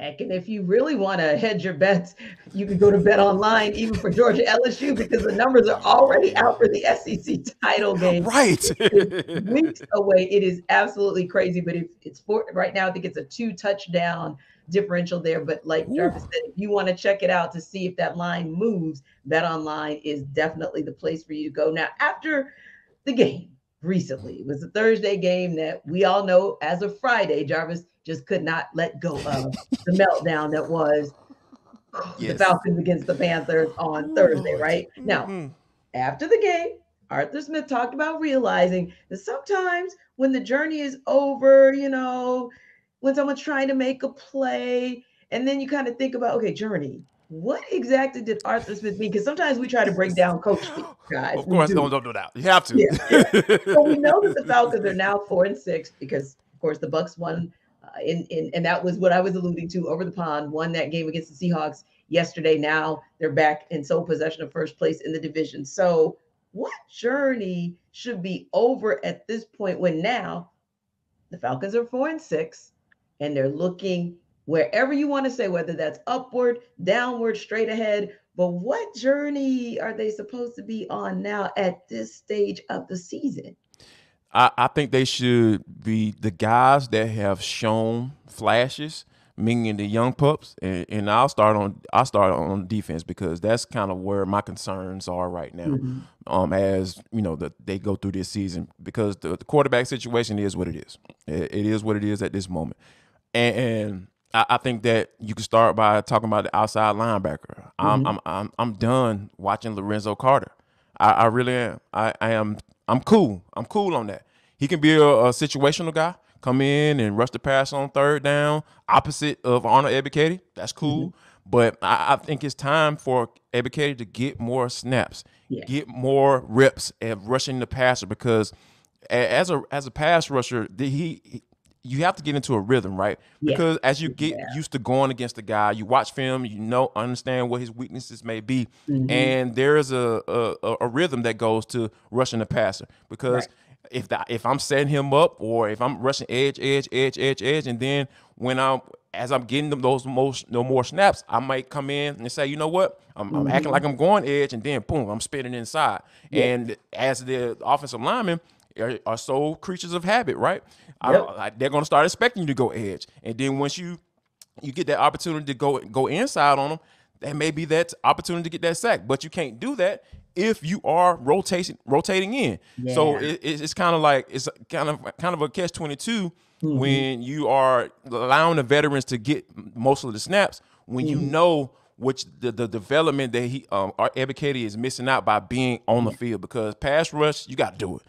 Heck, and if you really want to hedge your bets, you can go to BetOnline, even for Georgia LSU, because the numbers are already out for the SEC title game. Right. It's weeks away. It is absolutely crazy, but it's for right now. I think it's a 2 touchdown differential there. But like Ooh. Jarvis said, if you want to check it out to see if that line moves, BetOnline is definitely the place for you to go. Now, after the game recently, it was a Thursday game that we all know as of Friday, Jarvis just could not let go of the meltdown that was the Yes. Falcons against the Panthers on Oh Thursday, Lord. right? Now, Mm-mm. after the game, Arthur Smith talked about realizing that sometimes when the journey is over, when someone's trying to make a play, and then you kind of think about, okay, journey, what exactly did Arthur Smith mean? Because sometimes we try to break down coach speak, guys. Of We course, do. don't do that. You have to. Yeah, yeah. So we know that the Falcons are now 4-6 because, of course, the Bucks won, and that was what I was alluding to over the pond. Won that game against the Seahawks yesterday. Now they're back in sole possession of first place in the division. So, what journey should be over at this point when now the Falcons are 4-6 and they're looking wherever you want to say, whether that's upward, downward, straight ahead. But what journey are they supposed to be on now at this stage of the season? I think they should be the guys that have shown flashes, meaning the young pups, and I'll start on defense because that's kind of where my concerns are right now. Mhm. As you know, they go through this season because the quarterback situation is what it is. It is what it is at this moment, and I think that you can start by talking about the outside linebacker. Mhm. I'm done watching Lorenzo Carter. I really am. I am. I'm cool. I'm cool on that. He can be a situational guy. Come in and rush the pass on third down, opposite of Arnold Ebiketie. That's Mhm. cool. But I think it's time for Ebiketie to get more snaps, Yeah. get more reps at rushing the passer because as a pass rusher, you have to get into a rhythm, right? Yeah. Because as you get Yeah. used to going against the guy, you watch film, understand what his weaknesses may be, Mhm. and there is a rhythm that goes to rushing the passer. Right. Because if I'm setting him up or if I'm rushing edge, edge, edge, edge, edge, and then when I'm getting them those most no more snaps, I might come in and say, you know what, I'm acting like Mhm. I'm going edge, and then boom, I'm spinning inside. Yep. And as the offensive linemen are so creatures of habit, right? Yep. They're going to start expecting you to go edge, and then once you get that opportunity to go inside on them, that may be that opportunity to get that sack. But you can't do that if you are rotating in. So Yeah. it's kind of like it's kind of a catch-22 Mhm. when you are allowing the veterans to get most of the snaps when you Mhm. know which the development that our Ebiketie is missing out by being on the Yeah. field because pass rush you got to do it.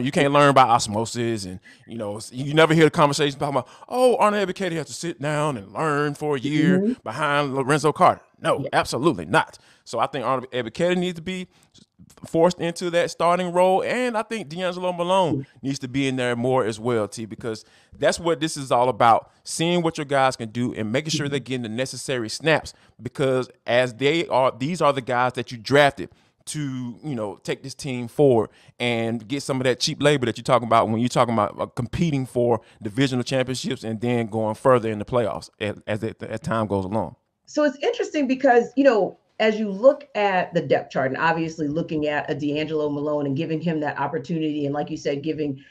You can't learn by osmosis, and you never hear the conversations about, oh, Arnold Ebiketie has to sit down and learn for a year Mhm. behind Lorenzo Carter. No, Yeah. absolutely not. So I think Arnold Ebiketie needs to be forced into that starting role, and I think D'Angelo Malone Yeah. needs to be in there more as well, T, because that's what this is all about: seeing what your guys can do and making sure they're Mhm. getting the necessary snaps. Because these are the guys that you drafted to take this team forward and get some of that cheap labor that you're talking about when you're talking about competing for divisional championships and then going further in the playoffs as time goes along. So it's interesting because, as you look at the depth chart and obviously looking at a D'Angelo Malone and giving him that opportunity, and like you said, giving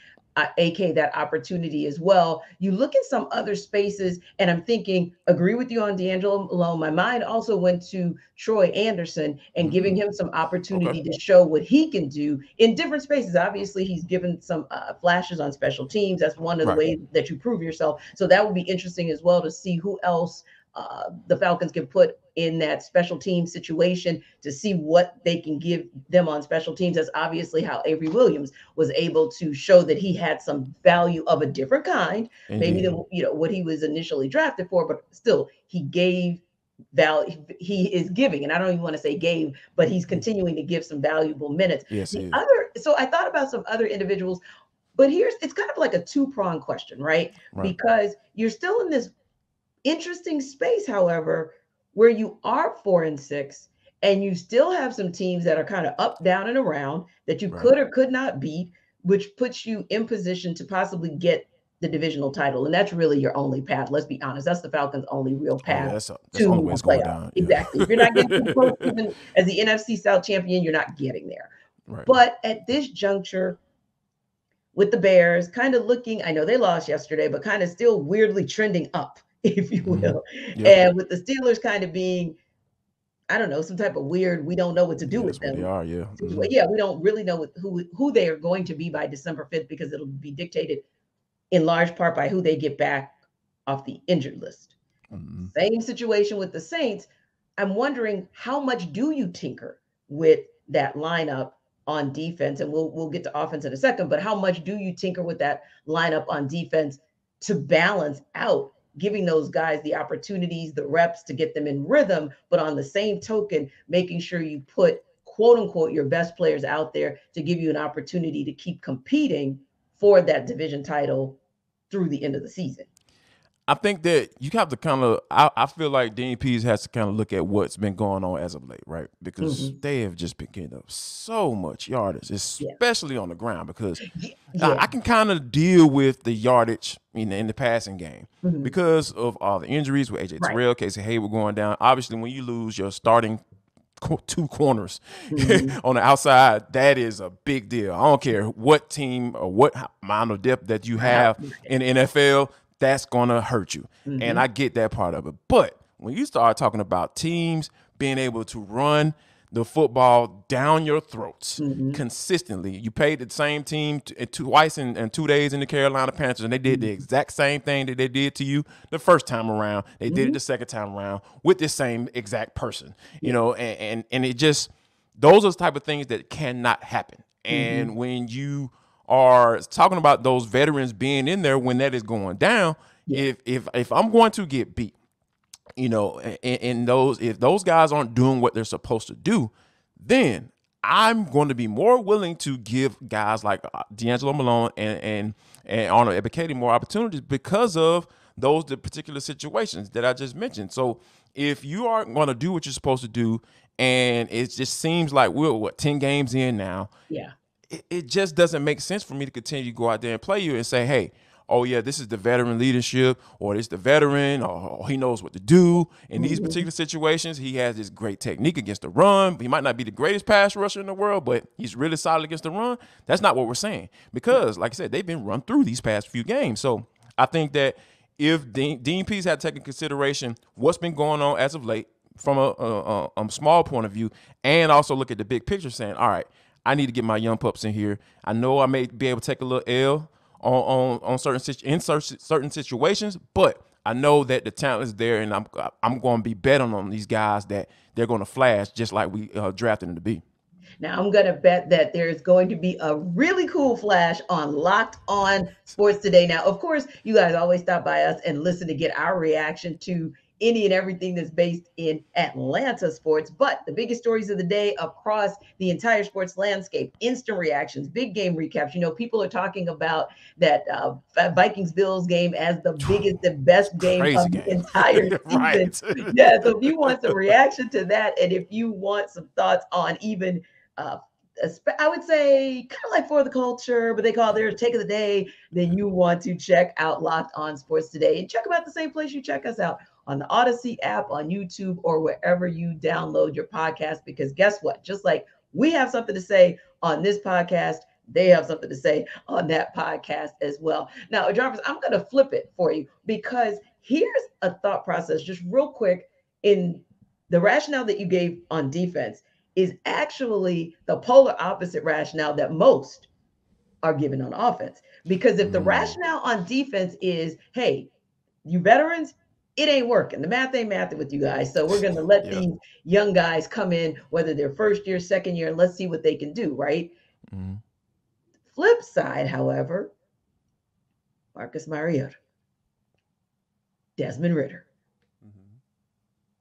AK that opportunity as well, you look at some other spaces, and I'm thinking, agree with you on D'Angelo Malone. My mind also went to Troy Anderson and giving him some Okay. opportunity to show what he can do in different spaces. Obviously, he's given some flashes on special teams. That's one of the Right. ways that you prove yourself. So that would be interesting as well to see who else the Falcons can put in that special team situation to see what they can give them on special teams. That's obviously how Avery Williams was able to show that he had some value of a different kind, maybe Indeed. than what he was initially drafted for, but still he gave value. He is giving, and I don't even want to say gave, but he's continuing to give some valuable minutes. Yes, The he is. other, so I thought about some other individuals, but it's kind of like a two-pronged question, right? Right. Because you're still in this interesting space, however, where you are 4-6 and you still have some teams that are kind of up, down, and around that you Right. could or could not beat, which puts you in position to possibly get the divisional title. And that's really your only path. Let's be honest. That's the Falcons' only real Oh yeah, path that's the to only way a it's going playoff. down. Yeah. Exactly. If you're not getting too close, even as the NFC South champion, you're not getting there. Right. But at this juncture, with the Bears kind of looking, I know they lost yesterday, but kind of still weirdly trending up, if you will. Yep. And with the Steelers kind of being, I don't know, some type of weird, we don't know what to do Yeah, with that's what they them. are. Yeah. Yeah, we don't really know who they are going to be by December 5th because it'll be dictated in large part by who they get back off the injured list. Same situation with the Saints. I'm wondering how much do you tinker with that lineup on defense? And we'll get to offense in a second, but how much do you tinker with that lineup on defense to balance out giving those guys the opportunities, the reps to get them in rhythm, but on the same token, making sure you put quote unquote your best players out there to give you an opportunity to keep competing for that division title through the end of the season? I think that you have to kind of, I feel like DNPs has to kind of look at what's been going on as of late, right? Because they have just been getting up so much yardage, especially on the ground, because I can kind of deal with the yardage in the passing game because of all the injuries with AJ Terrell, Casey Hayward going down. Obviously, when you lose your starting two corners on the outside, that is a big deal. I don't care what team or what amount of depth that you have in the NFL, that's going to hurt you. And I get that part of it. But when you start talking about teams being able to run the football down your throats consistently, you paid the same team twice in 2 days in the Carolina Panthers, and they did the exact same thing that they did to you the first time around. They did it the second time around with the same exact person, you know, and it just, those are the type of things that cannot happen. And when you are talking about those veterans being in there when that is going down, if I'm going to get beat, you know, if those guys aren't doing what they're supposed to do, then I'm going to be more willing to give guys like D'Angelo Malone and Arnold Ebiketie more opportunities because of those particular situations that I just mentioned. So if you aren't going to do what you're supposed to do, and it just seems like we're 10 games in now, it just doesn't make sense for me to continue to go out there and play you and say, hey, oh, yeah, this is the veteran leadership, or this is the veteran, or he knows what to do. In these particular situations, he has this great technique against the run. He might not be the greatest pass rusher in the world, but he's really solid against the run. That's not what we're saying because, like I said, they've been run through these past few games. So I think that if Dean Pease had taken consideration what's been going on as of late from a small point of view, and also look at the big picture saying, all right, I need to get my young pups in here. I know I may be able to take a little L on certain situations, but I know that the talent is there, and I'm going to be betting on these guys that they're going to flash just like we drafted them to be. Now I'm going to bet that there's going to be a really cool flash on Locked On Sports today. Now, of course, you guys always stop by us and listen to get our reaction to any and everything that's based in Atlanta sports, but the biggest stories of the day across the entire sports landscape, instant reactions, big game recaps. You know, people are talking about that Vikings-Bills game as the biggest, the best game of the entire season. Yeah, so if you want some reaction to that, and if you want some thoughts on even I would say kind of like For the Culture, but they call it their take of the day, then you want to check out Locked On Sports today. And check them out the same place you check us out, on the Odyssey app, on YouTube, or wherever you download your podcast. Because guess what? Just like we have something to say on this podcast, they have something to say on that podcast as well. Now, Jarvis, I'm going to flip it for you because here's a thought process, just real quick, in the rationale that you gave on defense is actually the polar opposite rationale that most are given on offense. Because if the rationale on defense is, hey, you veterans, it ain't working. The math ain't mathing with you guys. So we're going to let these young guys come in, whether they're first year, second year, and let's see what they can do, right? Flip side, however, Marcus Mariota, Desmond Ridder.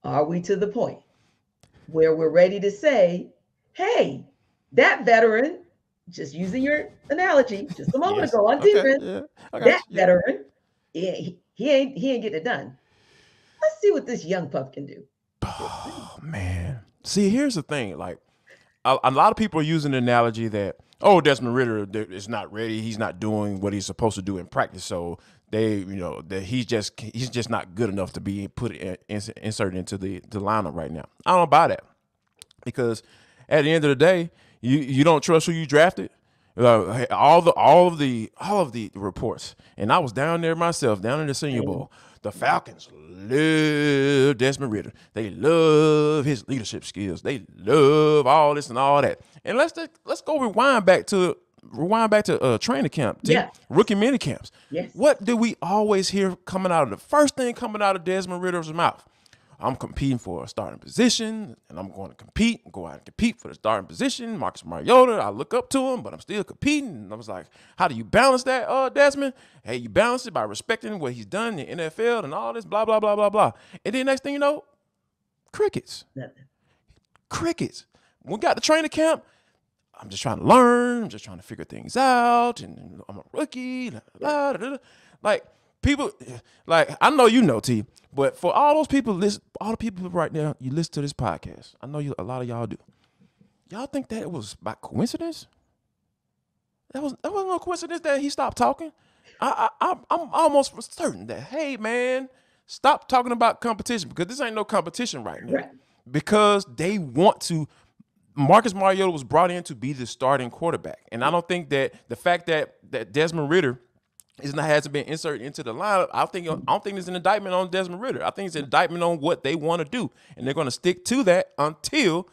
Are we to the point where we're ready to say, hey, that veteran, just using your analogy just a moment ago on defense, that veteran, he ain't getting it done. Let's see what this young pup can do. Oh, man. See, here's the thing. Like, a lot of people are using the analogy that, oh, Desmond Ridder is not ready. He's not doing what he's supposed to do in practice. So that he's just not good enough to be inserted into the lineup right now. I don't buy that, because at the end of the day, you don't trust who you drafted. All of the reports, and I was down there myself, down in the Senior Bowl. The Falcons love Desmond Ridder. They love his leadership skills. They love all this and all that. And let's go rewind back to training camp, rookie mini camps. Yes. What do we always hear coming out of the first thing coming out of Desmond Ridder's mouth? I'm competing for a starting position, and I'm going to go out and compete for the starting position. Marcus Mariota, I look up to him, but I'm still competing. And I was like, how do you balance that, Desmond? Hey, you balance it by respecting what he's done in the NFL and all this, blah, blah, blah, blah, blah. And then next thing you know, crickets. Nothing. Crickets. When we got to training camp, I'm just trying to learn. I'm just trying to figure things out. And I'm a rookie. Like, people, like, I know you know, T, but for all those people, all the people right now, you listen to this podcast. I know a lot of y'all do. Y'all think that it was by coincidence? That wasn't no coincidence that he stopped talking. I'm almost certain that, hey, man, stop talking about competition, because this ain't no competition right now. Right. Because they want to. Marcus Mariota was brought in to be the starting quarterback, and I don't think that the fact that Desmond Ridder hasn't been inserted into the lineup, I don't think it's an indictment on Desmond Ridder. I think it's an indictment on what they want to do, and they're going to stick to that until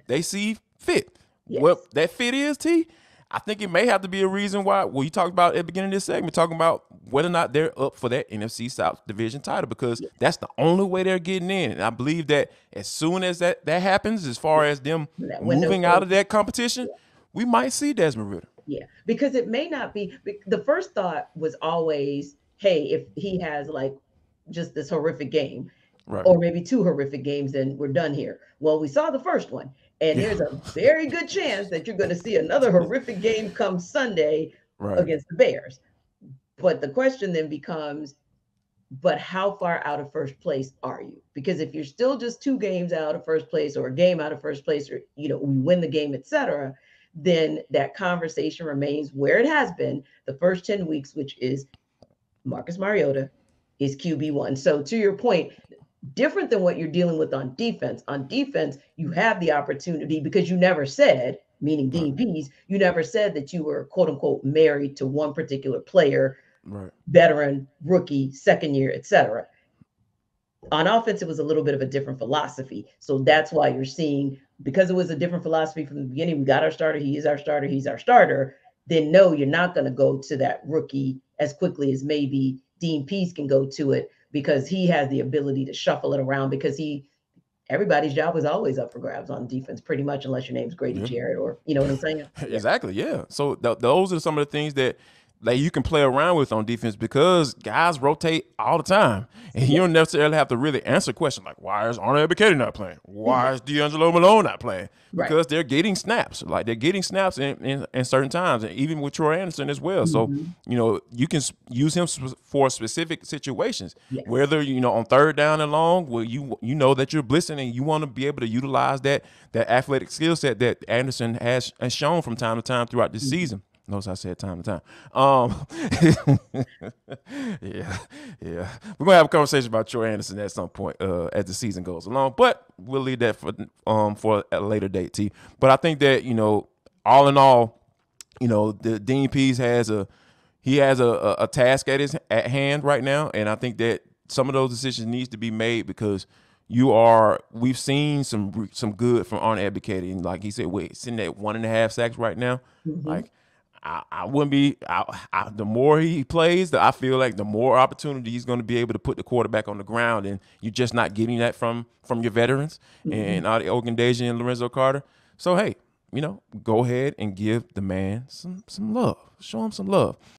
they see fit. Yes. What that fit is, T, I think it may have to be a reason why. Well, you talked about at the beginning of this segment, talking about whether or not they're up for that NFC South Division title, because that's the only way they're getting in. And I believe that as soon as that happens, as far as them moving out of that competition, we might see Desmond Ridder. Yeah, because it may not be. The first thought was always, hey, if he has like just this horrific game, right, or maybe two horrific games, then we're done here. Well, we saw the first one, and there's a very good chance that you're going to see another horrific game come Sunday against the Bears. But the question then becomes, but how far out of first place are you? Because if you're still just 2 games out of first place, or a game out of first place, or we win the game, etc., then that conversation remains where it has been the first 10 weeks, which is Marcus Mariota is QB1. So to your point, different than what you're dealing with on defense. On defense, you have the opportunity, because you never said, meaning Dean Pease, you never said that you were, quote unquote, married to one particular player, veteran, rookie, second year, etc. On offense, it was a little bit of a different philosophy. So that's why you're seeing, because it was a different philosophy from the beginning, we got our starter, he is our starter, he's our starter, then no, you're not going to go to that rookie as quickly as maybe Dean Pease can go to it, because he has the ability to shuffle it around, because everybody's job is always up for grabs on defense, pretty much, unless your name's Grady Jarrett, or you know what I'm saying? Exactly, yeah. So those are some of the things that you can play around with on defense, because guys rotate all the time, and you don't necessarily have to really answer questions like, why is Arnold Ebiketie not playing? Why is D'Angelo Malone not playing? Because they're getting snaps. Like, they're getting snaps in certain times, and even with Troy Anderson as well. So, you can use him for specific situations. Yes. Whether, on third down and long, where you know that you're blitzing, and you want to be able to utilize that athletic skill set that Anderson has shown from time to time throughout this season. Notice I said time to time. Yeah. We're gonna have a conversation about Troy Anderson at some point as the season goes along, but we'll leave that for a later date, T. But I think that all in all, the Dean Pease has a task at hand right now, and I think that some of those decisions needs to be made, because we've seen some good from Arnold Ebiketie, and like he said, sitting at 1.5 sacks right now, like. I wouldn't be. The more he plays, I feel like the more opportunity he's going to be able to put the quarterback on the ground, and you're just not getting that from your veterans and Ogundeji and Lorenzo Carter. So hey, go ahead and give the man some love. Show him some love.